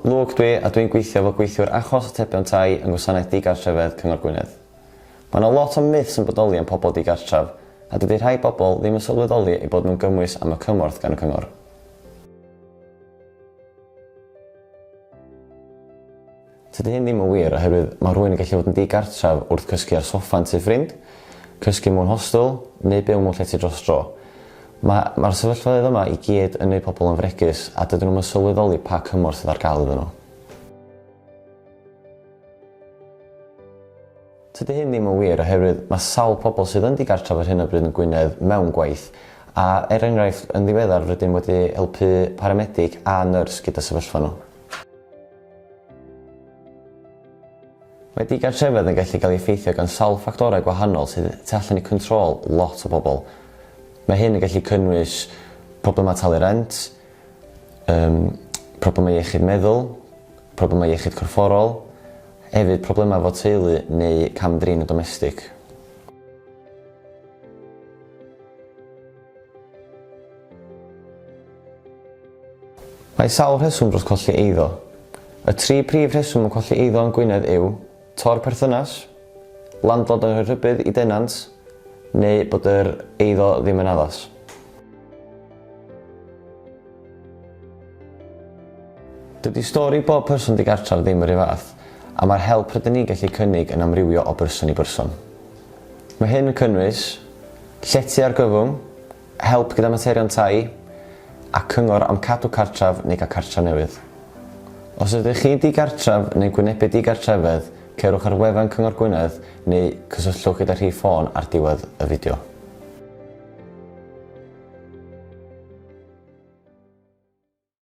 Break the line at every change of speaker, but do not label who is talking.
Lwc dwi a dwi'n gweithio fel gweithiwr achos atebion tai yng Ngwasanaeth Ddigartrefedd Cyngor Gwynedd. Mae yna lot o myths yn bodoli am pobl digartraf a dydy rhai bobl ddim yn sylweddoli eu bod nhw'n gymwys am y cymorth gan y cyngor. Tydy hyn ddim yn wir oherwydd mae rhywun yn gallu bod yn digartraf wrth cysgu ar soffa'n tŷ ffrind, cysgu mewn hostel neu byw mewn llety dros dro. Mae'r sefyllfaoedd yma i gyd yn gwneud pobl yn fregus a dydyn nhw'n sylweddoli pa cymorth sydd ar gael iddyn nhw. Tydy hyn ddim yn wir oherwydd mae sawl pobl sydd yn digartraf ar hyn o bryd yn Gwynedd mewn gwaith a enghraifft yn ddiweddar rydym wedi helpu paramedig a nyrs gyda sefyllfa nhw. Mae digartrefedd yn gallu cael ei effeithio gan sawl ffactorau gwahanol sydd tu allan i control lot o bobl. Mae hyn yn gallu cynnwys problemau talu rent, problemau iechyd meddwl, problemau iechyd corfforol, hefyd problemau fo teulu neu camdrin y domestig. Mae sawl rheswm dros colli eiddo. Y 3 prif rheswm yn colli eiddo yn Gwynedd yw tor perthynas, landlord yn rhoi rhybudd i denant, neu bod yr eiddo ddim yn addas. Dydy stori bob person digartraf ddim yr un fath, a mae'r help rydyn ni'n gallu cynnig yn amrywio o berson i berson. Mae hyn yn cynnwys llety ar gyfwng, help gyda materion tai, a cyngor am cadw cartraf neu gael cartraf newydd. Os ydych chi digartraf neu gwynebu digartrefedd, cerwch ar wefan Cyngor Gwynedd neu cysylltwch gyda rhif ffôn ar diwedd y fideo.